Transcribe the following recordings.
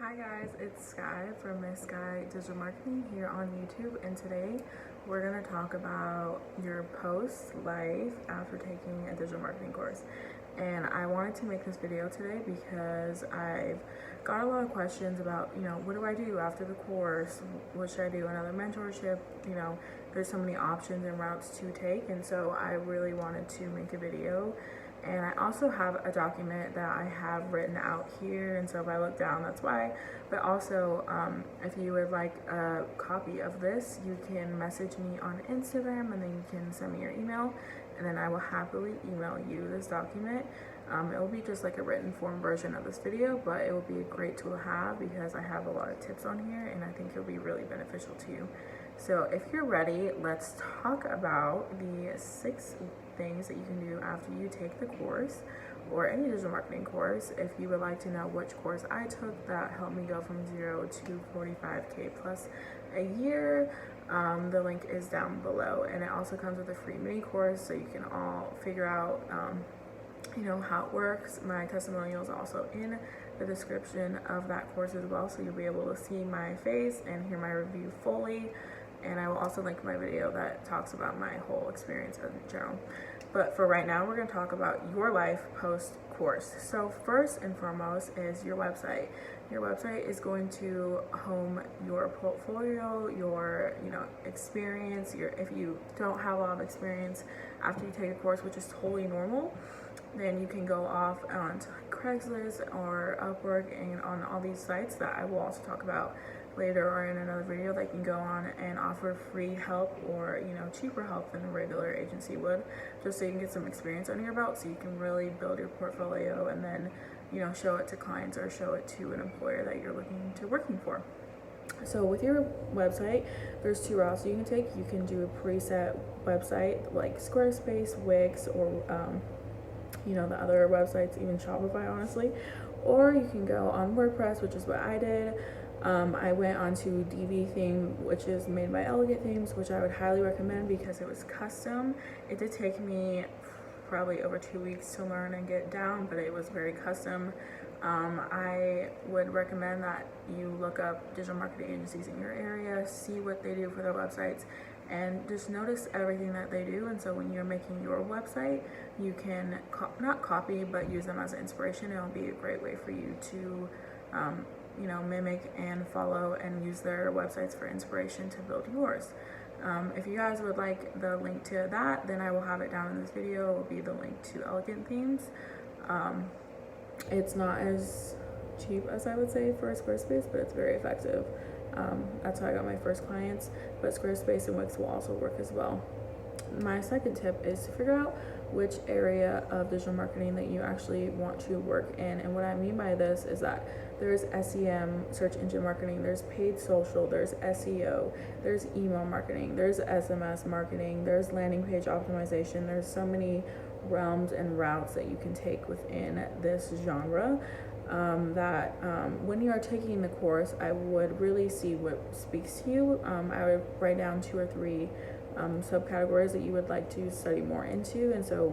Hi guys, it's Skye from Miss Skye Digital Marketing here on YouTube, and today we're going to talk about your post life after taking a digital marketing course. And I wanted to make this video today because I've got a lot of questions about, what do I do after the course? What should I do? Another mentorship? There's so many options and routes to take, and so I really wanted to make a video. And I also have a document that I have written out here, and so if I look down, that's why. But also, if you would like a copy of this, you can message me on Instagram, and then you can send me your email, and then I will happily email you this document. It will be just like a written form version of this video, but it will be a great tool to have because I have a lot of tips on here, and I think it'll be really beneficial to you. So if you're ready, let's talk about the 6 things that you can do after you take the course or any digital marketing course. If you would like to know which course I took that helped me go from 0 to 45K plus a year, the link is down below, and it also comes with a free mini course so you can all figure out how it works. My testimonial is also in the description of that course as well, so you'll be able to see my face and hear my review fully. And I will also link my video that talks about my whole experience in general. But for right now, we're going to talk about your life post-course. So first and foremost is your website. Your website is going to home your portfolio, your experience. If you don't have a lot of experience after you take a course, which is totally normal, then you can go off onto Craigslist or Upwork and on all these sites that I will also talk about later or in another video that you can go on and offer free help or cheaper help than a regular agency would, just so you can get some experience under your belt so you can really build your portfolio and then show it to clients or show it to an employer that you're looking to working for. So with your website, there's 2 routes you can take. You can do a preset website like Squarespace, Wix, or the other websites, even Shopify, honestly. Or you can go on WordPress, which is what I did. I went on to DV Theme, which is made by Elegant Themes, which I would highly recommend because it was custom. It did take me probably over 2 weeks to learn and get down, but it was very custom. I would recommend that you look up digital marketing agencies in your area, see what they do for their websites, and just notice everything that they do. And so when you're making your website, you can not copy, but use them as an inspiration. It'll be a great way for you to mimic and follow and use their websites for inspiration to build yours. If you guys would like the link to that, then I will have it down in this video. It will be the link to Elegant Themes. It's not as cheap as I would say for Squarespace, but it's very effective. That's how I got my first clients, but Squarespace and Wix will also work as well. My second tip is to figure out which area of digital marketing that you actually want to work in. And what I mean by this is that there's SEM, search engine marketing, there's paid social, there's SEO, there's email marketing, there's SMS marketing, there's landing page optimization. There's so many realms and routes that you can take within this genre. When you are taking the course, I would really see what speaks to you. I would write down 2 or 3 subcategories that you would like to study more into. And so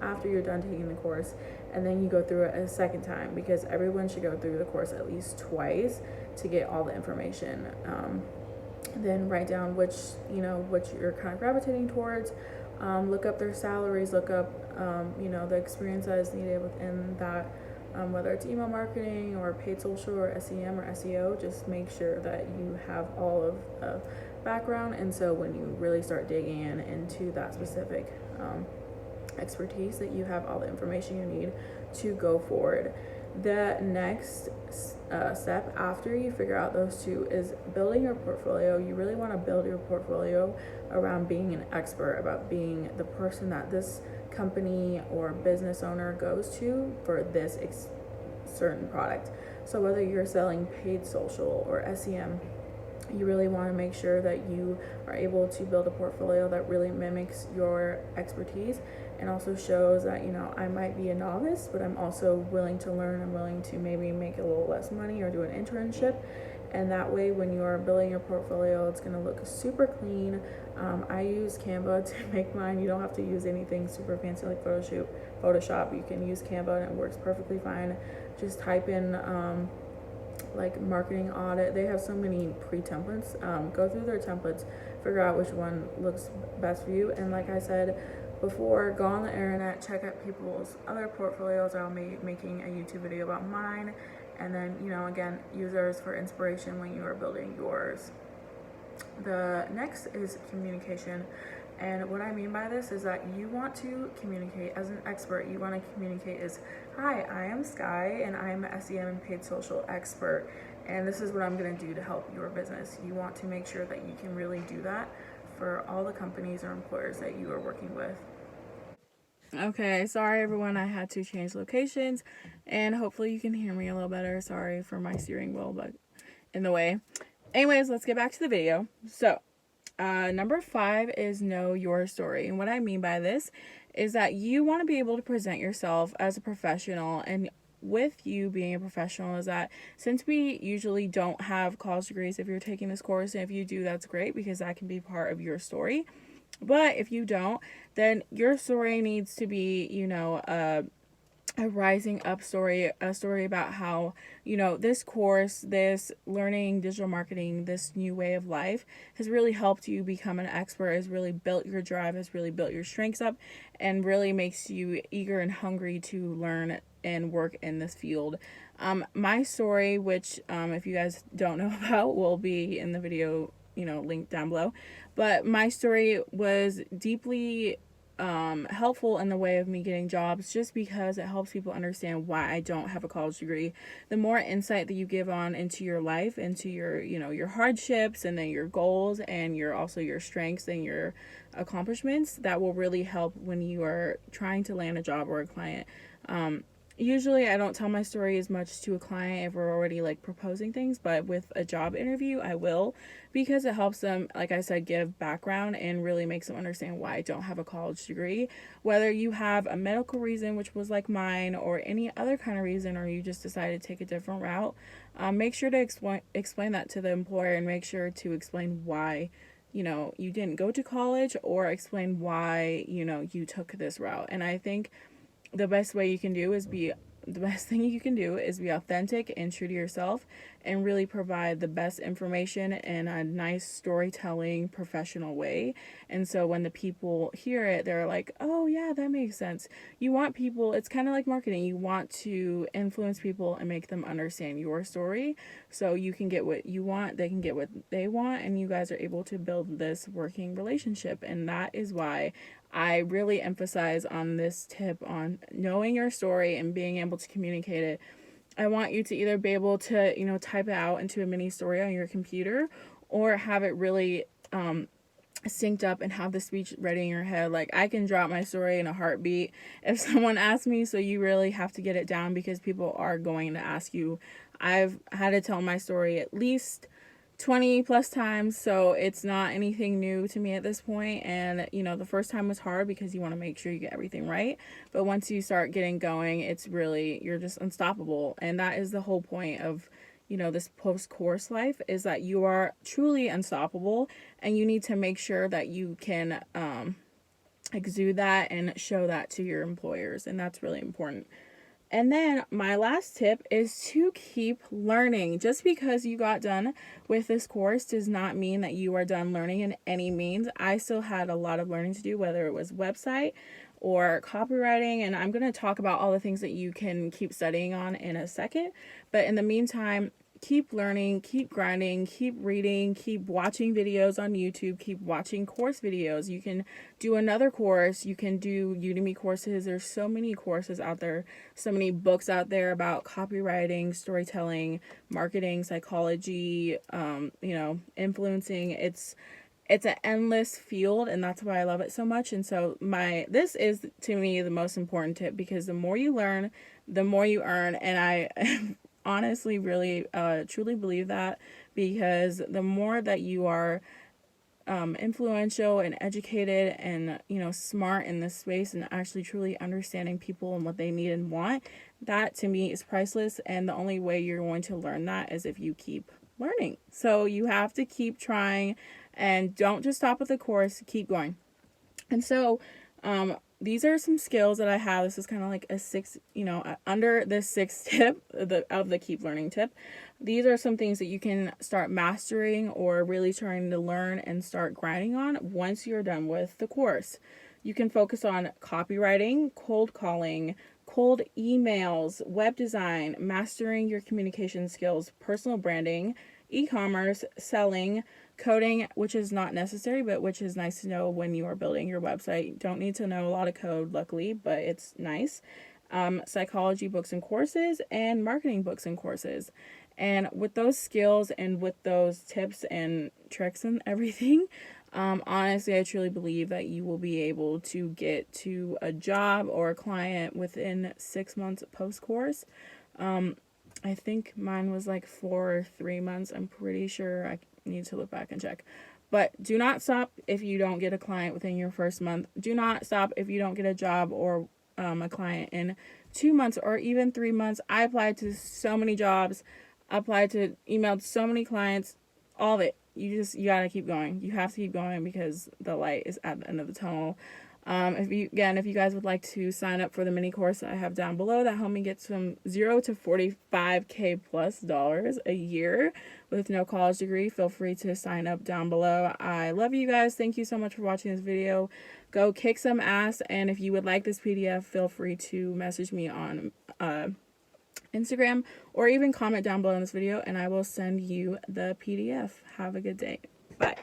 after you're done taking the course, and then you go through it a second time, because everyone should go through the course at least twice to get all the information. Then write down which you're kind of gravitating towards. Look up their salaries, look up the experience that is needed within that, whether it's email marketing or paid social or SEM or SEO. Just make sure that you have all of the background, and so when you really start digging into that specific expertise, that you have all the information you need to go forward. The next step after you figure out those 2 is building your portfolio. You really want to build your portfolio around being an expert, about being the person that this company or business owner goes to for this certain product. So whether you're selling paid social or SEM, you really want to make sure that you are able to build a portfolio that really mimics your expertise and also shows that I might be a novice, but I'm also willing to learn. I'm willing to maybe make a little less money or do an internship. And that way, when you are building your portfolio, it's going to look super clean. I use Canva to make mine. You don't have to use anything super fancy like Photoshop. You can use Canva and it works perfectly fine. Just type in like marketing audit. They have so many pre-templates. Go through their templates, figure out which one looks best for you. And like I said before, go on the internet, check out people's other portfolios. I'll be making a YouTube video about mine, and then, you know, again, use those for inspiration when you are building yours. The next is communication. And what I mean by this is that you want to communicate as an expert. You want to communicate as, hi, I am Skye and I am an SEM and paid social expert. And this is what I'm going to do to help your business. You want to make sure that you can really do that for all the companies or employers that you are working with. Okay, sorry everyone, I had to change locations, and hopefully you can hear me a little better. Sorry for my steering wheel, but in the way. Anyways, let's get back to the video. So, number 5 is know your story. And what I mean by this is that you want to be able to present yourself as a professional. And with you being a professional is that since we usually don't have college degrees, if you're taking this course, and if you do, that's great, because that can be part of your story. But if you don't, then your story needs to be, you know, a rising up story, a story about how, you know, this course, this learning digital marketing, this new way of life has really helped you become an expert, has really built your drive, has really built your strengths up, and really makes you eager and hungry to learn and work in this field. My story, which if you guys don't know about, will be in the video, you know, linked down below. But my story was deeply helpful in the way of me getting jobs, just because it helps people understand why I don't have a college degree. The more insight that you give on into your life, into your, you know, your hardships, and then your goals, and your also your strengths and your accomplishments, that will really help when you are trying to land a job or a client. Usually I don't tell my story as much to a client if we're already like proposing things, but with a job interview I will, because it helps them, like I said, give background and really makes them understand why I don't have a college degree. Whether you have a medical reason, which was like mine, or any other kind of reason, or you just decided to take a different route, make sure to explain that to the employer, and make sure to explain why, you know, you didn't go to college, or explain why, you know, you took this route. And I think the best thing you can do is be authentic and true to yourself, and really provide the best information in a nice storytelling professional way. And so when the people hear it, they're like, oh yeah, that makes sense. You want people, it's kind of like marketing, you want to influence people and make them understand your story, so you can get what you want, they can get what they want, and you guys are able to build this working relationship. And that is why I really emphasize on this tip on knowing your story and being able to communicate it. I want you to either be able to, you know, type it out into a mini story on your computer, or have it really synced up and have the speech ready in your head. Like, I can drop my story in a heartbeat if someone asks me, so you really have to get it down, because people are going to ask you. I've had to tell my story at least 20 plus times, so it's not anything new to me at this point. And you know, the first time was hard because you want to make sure you get everything right, but once you start getting going, it's really, you're just unstoppable. And that is the whole point of, you know, this post-course life, is that you are truly unstoppable, and you need to make sure that you can exude that and show that to your employers, and that's really important. And then my last tip is to keep learning. Just because you got done with this course does not mean that you are done learning in any means. I still had a lot of learning to do, whether it was website or copywriting, and I'm going to talk about all the things that you can keep studying on in a second. But in the meantime, keep learning, keep grinding, keep reading, keep watching videos on YouTube, keep watching course videos. You can do another course, you can do Udemy courses. There's so many courses out there, so many books out there about copywriting, storytelling, marketing, psychology, you know, influencing. It's an endless field, and that's why I love it so much. And so this is, to me, the most important tip, because the more you learn, the more you earn. And I honestly really truly believe that, because the more that you are influential and educated and, you know, smart in this space, and actually truly understanding people and what they need and want, that to me is priceless. And the only way you're going to learn that is if you keep learning. So you have to keep trying, and don't just stop at the course, keep going. And so these are some skills that I have. This is kind of like a six, under this sixth tip of the keep learning tip. These are some things that you can start mastering or really trying to learn and start grinding on once you're done with the course. You can focus on copywriting, cold calling, cold emails, web design, mastering your communication skills, personal branding, e-commerce, selling, coding, which is not necessary, but which is nice to know when you are building your website. You don't need to know a lot of code, luckily, but it's nice. Psychology books and courses, and marketing books and courses. And with those skills and with those tips and tricks and everything, honestly, I truly believe that you will be able to get to a job or a client within 6 months post course. I think mine was like 4 or 3 months. I'm pretty sure. I need to look back and check. But do not stop if you don't get a client within your first month. Do not stop if you don't get a job or a client in 2 months or even 3 months. I applied to so many jobs, emailed so many clients, all of it. You gotta keep going. You have to keep going because the light is at the end of the tunnel. If you guys would like to sign up for the mini course I have down below that help me get from $0 to $45K plus a year with no college degree, feel free to sign up down below. I love you guys. Thank you so much for watching this video. Go kick some ass, and if you would like this PDF, feel free to message me on Instagram or even comment down below in this video, and I will send you the PDF. Have a good day. Bye.